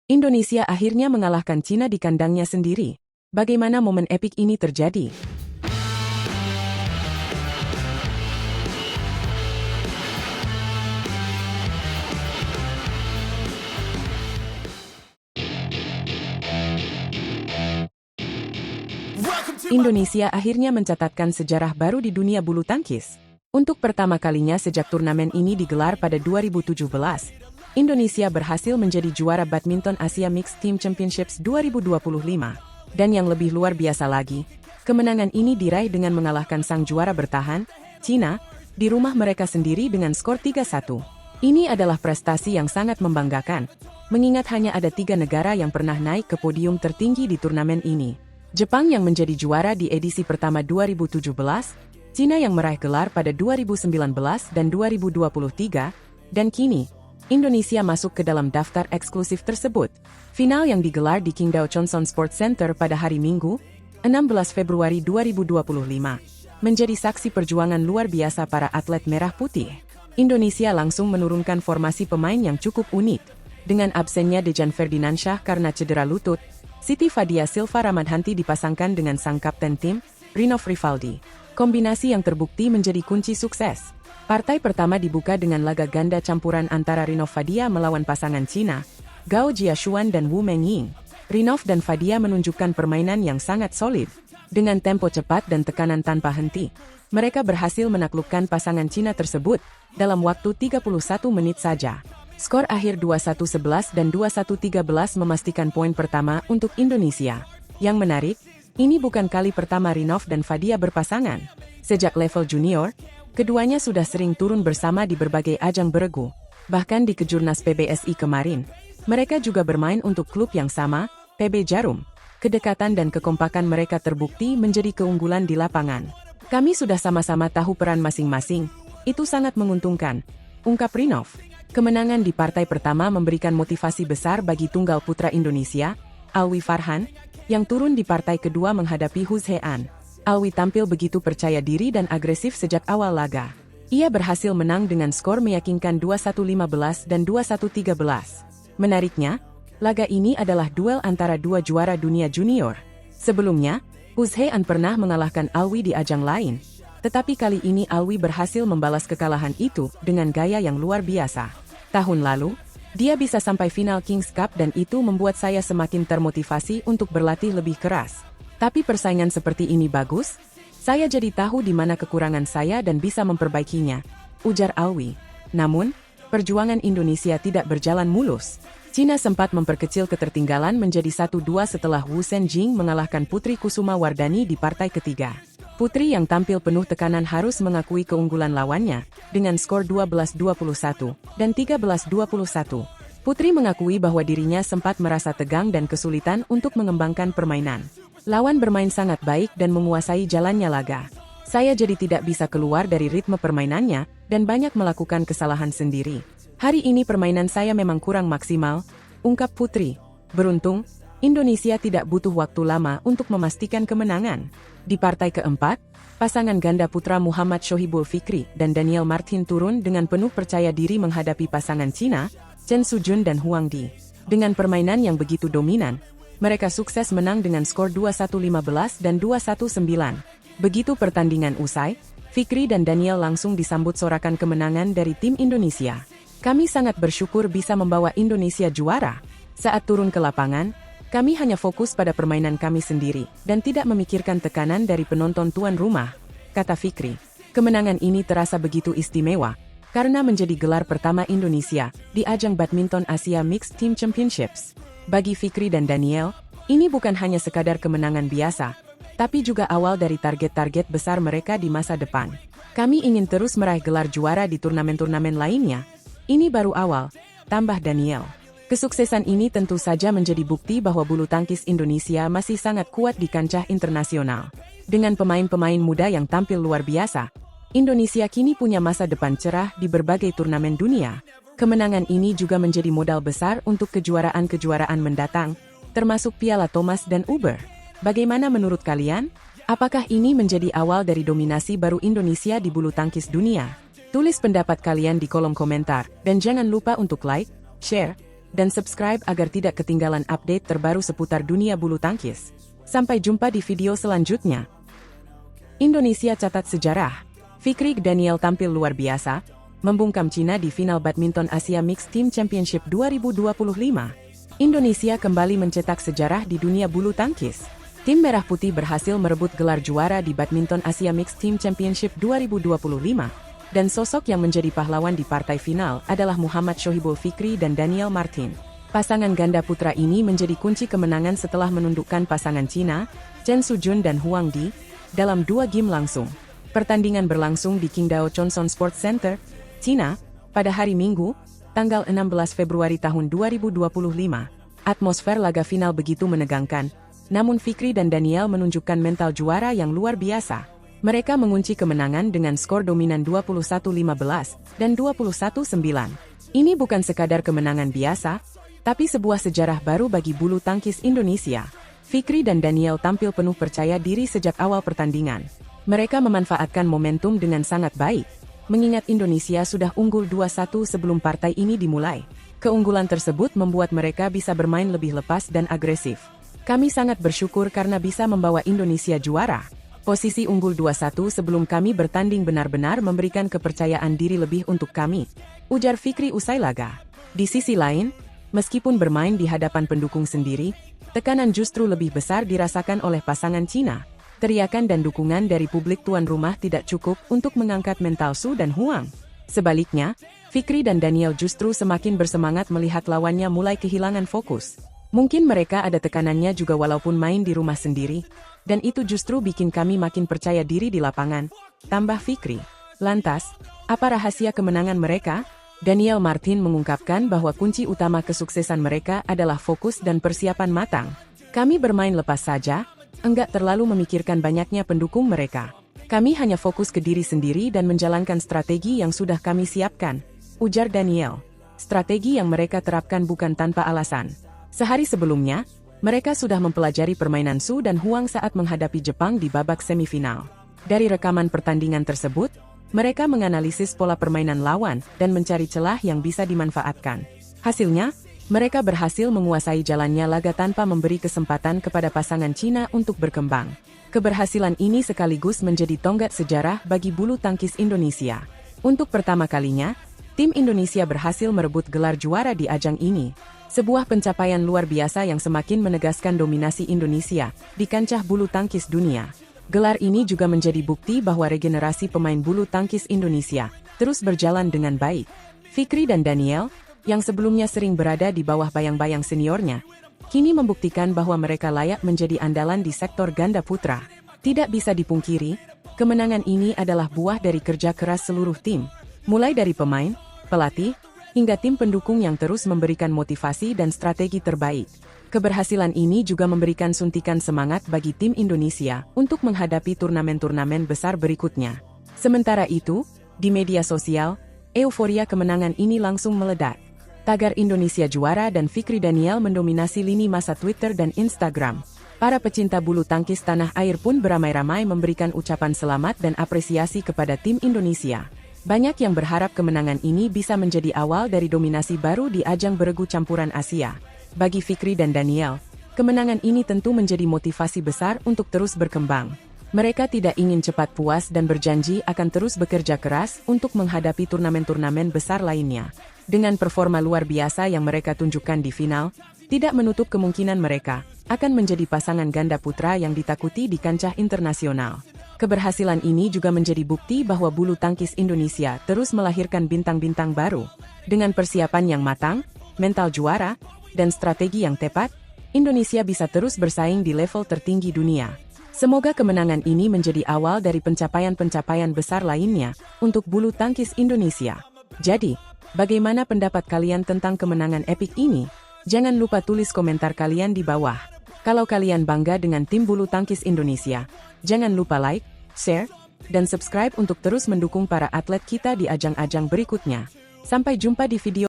Indonesia akhirnya mengalahkan Cina di kandangnya sendiri. Bagaimana momen epik ini terjadi? Indonesia akhirnya mencatatkan sejarah baru di dunia bulu tangkis. Untuk pertama kalinya sejak turnamen ini digelar pada 2017, Indonesia berhasil menjadi juara badminton Asia Mixed Team Championships 2025. Dan yang lebih luar biasa lagi, kemenangan ini diraih dengan mengalahkan sang juara bertahan, Cina, di rumah mereka sendiri dengan skor 3-1. Ini adalah prestasi yang sangat membanggakan, mengingat hanya ada 3 negara yang pernah naik ke podium tertinggi di turnamen ini. Jepang yang menjadi juara di edisi pertama 2017, Cina yang meraih gelar pada 2019 dan 2023, dan kini, Indonesia masuk ke dalam daftar eksklusif tersebut. Final yang digelar di Qingdao Chonson Sports Center pada hari Minggu, 16 Februari 2025, menjadi saksi perjuangan luar biasa para atlet merah putih. Indonesia langsung menurunkan formasi pemain yang cukup unik, dengan absennya Dejan Ferdinansyah karena cedera lutut. Siti Fadia Silva Ramadhanti dipasangkan dengan sang kapten tim, Rinov Rivaldi. Kombinasi yang terbukti menjadi kunci sukses. Partai pertama dibuka dengan laga ganda campuran antara Rinov Fadia melawan pasangan Cina, Gao Jiashuan dan Wu Mengying. Rinov dan Fadia menunjukkan permainan yang sangat solid. Dengan tempo cepat dan tekanan tanpa henti, mereka berhasil menaklukkan pasangan Cina tersebut dalam waktu 31 menit saja. Skor akhir 21-11 dan 21-13 memastikan poin pertama untuk Indonesia. Yang menarik, ini bukan kali pertama Rinov dan Fadia berpasangan. Sejak level junior, keduanya sudah sering turun bersama di berbagai ajang beregu. Bahkan di Kejurnas PBSI kemarin, mereka juga bermain untuk klub yang sama, PB Jarum. Kedekatan dan kekompakan mereka terbukti menjadi keunggulan di lapangan. Kami sudah sama-sama tahu peran masing-masing, itu sangat menguntungkan, ungkap Rinov. Kemenangan di partai pertama memberikan motivasi besar bagi tunggal putra Indonesia, Alwi Farhan, yang turun di partai kedua menghadapi Huz Hean. Alwi tampil begitu percaya diri dan agresif sejak awal laga. Ia berhasil menang dengan skor meyakinkan 21-15 dan 21-13. Menariknya, laga ini adalah duel antara dua juara dunia junior. Sebelumnya, Huz Hean pernah mengalahkan Alwi di ajang lain. Tetapi kali ini Alwi berhasil membalas kekalahan itu dengan gaya yang luar biasa. Tahun lalu, dia bisa sampai final Kings Cup dan itu membuat saya semakin termotivasi untuk berlatih lebih keras. Tapi persaingan seperti ini bagus, saya jadi tahu di mana kekurangan saya dan bisa memperbaikinya, ujar Alwi. Namun, perjuangan Indonesia tidak berjalan mulus. Cina sempat memperkecil ketertinggalan menjadi 1-2 setelah Wu Senjing mengalahkan Putri Kusuma Wardani di partai ketiga. Putri yang tampil penuh tekanan harus mengakui keunggulan lawannya, dengan skor 12-21 dan 13-21. Putri mengakui bahwa dirinya sempat merasa tegang dan kesulitan untuk mengembangkan permainan. Lawan bermain sangat baik dan menguasai jalannya laga. Saya jadi tidak bisa keluar dari ritme permainannya, dan banyak melakukan kesalahan sendiri. Hari ini permainan saya memang kurang maksimal, ungkap Putri. Beruntung, Indonesia tidak butuh waktu lama untuk memastikan kemenangan. Di partai keempat, pasangan ganda putra Muhammad Shohibul Fikri dan Daniel Martin turun dengan penuh percaya diri menghadapi pasangan Cina, Chen Sujun dan Huang Di. Dengan permainan yang begitu dominan, mereka sukses menang dengan skor 21-15 dan 21-9. Begitu pertandingan usai, Fikri dan Daniel langsung disambut sorakan kemenangan dari tim Indonesia. Kami sangat bersyukur bisa membawa Indonesia juara. Saat turun ke lapangan, kami hanya fokus pada permainan kami sendiri, dan tidak memikirkan tekanan dari penonton tuan rumah, kata Fikri. Kemenangan ini terasa begitu istimewa, karena menjadi gelar pertama Indonesia di ajang badminton Asia Mixed Team Championships. Bagi Fikri dan Daniel, ini bukan hanya sekadar kemenangan biasa, tapi juga awal dari target-target besar mereka di masa depan. Kami ingin terus meraih gelar juara di turnamen-turnamen lainnya. Ini baru awal, tambah Daniel. Kesuksesan ini tentu saja menjadi bukti bahwa bulu tangkis Indonesia masih sangat kuat di kancah internasional. Dengan pemain-pemain muda yang tampil luar biasa, Indonesia kini punya masa depan cerah di berbagai turnamen dunia. Kemenangan ini juga menjadi modal besar untuk kejuaraan-kejuaraan mendatang, termasuk Piala Thomas dan Uber. Bagaimana menurut kalian? Apakah ini menjadi awal dari dominasi baru Indonesia di bulu tangkis dunia? Tulis pendapat kalian di kolom komentar, dan jangan lupa untuk like, share, dan subscribe agar tidak ketinggalan update terbaru seputar dunia bulu tangkis. Sampai jumpa di video selanjutnya. Indonesia catat sejarah. Fikri Daniel tampil luar biasa, membungkam Cina di final badminton Asia Mixed Team Championship 2025. Indonesia kembali mencetak sejarah di dunia bulu tangkis. Tim Merah Putih berhasil merebut gelar juara di badminton Asia Mixed Team Championship 2025. Dan sosok yang menjadi pahlawan di partai final adalah Muhammad Shohibul Fikri dan Daniel Martin. Pasangan ganda putra ini menjadi kunci kemenangan setelah menundukkan pasangan Cina, Chen Shujun dan Huang Di, dalam 2 game langsung. Pertandingan berlangsung di Qingdao Chongson Sports Center, Cina, pada hari Minggu, tanggal 16 Februari tahun 2025. Atmosfer laga final begitu menegangkan, namun Fikri dan Daniel menunjukkan mental juara yang luar biasa. Mereka mengunci kemenangan dengan skor dominan 21-15 dan 21-9. Ini bukan sekadar kemenangan biasa, tapi sebuah sejarah baru bagi bulu tangkis Indonesia. Fikri dan Daniel tampil penuh percaya diri sejak awal pertandingan. Mereka memanfaatkan momentum dengan sangat baik, mengingat Indonesia sudah unggul 2-1 sebelum partai ini dimulai. Keunggulan tersebut membuat mereka bisa bermain lebih lepas dan agresif. Kami sangat bersyukur karena bisa membawa Indonesia juara. Posisi unggul 2-1 sebelum kami bertanding benar-benar memberikan kepercayaan diri lebih untuk kami, ujar Fikri usai laga. Di sisi lain, meskipun bermain di hadapan pendukung sendiri, tekanan justru lebih besar dirasakan oleh pasangan Cina. Teriakan dan dukungan dari publik tuan rumah tidak cukup untuk mengangkat mental Su dan Huang. Sebaliknya, Fikri dan Daniel justru semakin bersemangat melihat lawannya mulai kehilangan fokus. Mungkin mereka ada tekanannya juga walaupun main di rumah sendiri, dan itu justru bikin kami makin percaya diri di lapangan, tambah Fikri. Lantas, apa rahasia kemenangan mereka? Daniel Martin mengungkapkan bahwa kunci utama kesuksesan mereka adalah fokus dan persiapan matang. Kami bermain lepas saja, enggak terlalu memikirkan banyaknya pendukung mereka. Kami hanya fokus ke diri sendiri dan menjalankan strategi yang sudah kami siapkan, ujar Daniel. Strategi yang mereka terapkan bukan tanpa alasan. Sehari sebelumnya, mereka sudah mempelajari permainan Su dan Huang saat menghadapi Jepang di babak semifinal. Dari rekaman pertandingan tersebut, mereka menganalisis pola permainan lawan dan mencari celah yang bisa dimanfaatkan. Hasilnya, mereka berhasil menguasai jalannya laga tanpa memberi kesempatan kepada pasangan Cina untuk berkembang. Keberhasilan ini sekaligus menjadi tonggak sejarah bagi bulu tangkis Indonesia. Untuk pertama kalinya, tim Indonesia berhasil merebut gelar juara di ajang ini. Sebuah pencapaian luar biasa yang semakin menegaskan dominasi Indonesia di kancah bulu tangkis dunia. Gelar ini juga menjadi bukti bahwa regenerasi pemain bulu tangkis Indonesia terus berjalan dengan baik. Fikri dan Daniel, yang sebelumnya sering berada di bawah bayang-bayang seniornya, kini membuktikan bahwa mereka layak menjadi andalan di sektor ganda putra. Tidak bisa dipungkiri, kemenangan ini adalah buah dari kerja keras seluruh tim, mulai dari pemain, pelatih, hingga tim pendukung yang terus memberikan motivasi dan strategi terbaik. Keberhasilan ini juga memberikan suntikan semangat bagi tim Indonesia untuk menghadapi turnamen-turnamen besar berikutnya. Sementara itu, di media sosial, euforia kemenangan ini langsung meledak. Tagar Indonesia juara dan Fikri Daniel mendominasi lini masa Twitter dan Instagram. Para pecinta bulu tangkis tanah air pun beramai-ramai memberikan ucapan selamat dan apresiasi kepada tim Indonesia. Banyak yang berharap kemenangan ini bisa menjadi awal dari dominasi baru di ajang beregu campuran Asia. Bagi Fikri dan Daniel, kemenangan ini tentu menjadi motivasi besar untuk terus berkembang. Mereka tidak ingin cepat puas dan berjanji akan terus bekerja keras untuk menghadapi turnamen-turnamen besar lainnya. Dengan performa luar biasa yang mereka tunjukkan di final, tidak menutup kemungkinan mereka akan menjadi pasangan ganda putra yang ditakuti di kancah internasional. Keberhasilan ini juga menjadi bukti bahwa bulu tangkis Indonesia terus melahirkan bintang-bintang baru. Dengan persiapan yang matang, mental juara, dan strategi yang tepat, Indonesia bisa terus bersaing di level tertinggi dunia. Semoga kemenangan ini menjadi awal dari pencapaian-pencapaian besar lainnya untuk bulu tangkis Indonesia. Jadi, bagaimana pendapat kalian tentang kemenangan epik ini? Jangan lupa tulis komentar kalian di bawah. Kalau kalian bangga dengan tim bulu tangkis Indonesia, jangan lupa like, share, dan subscribe untuk terus mendukung para atlet kita di ajang-ajang berikutnya. Sampai jumpa di video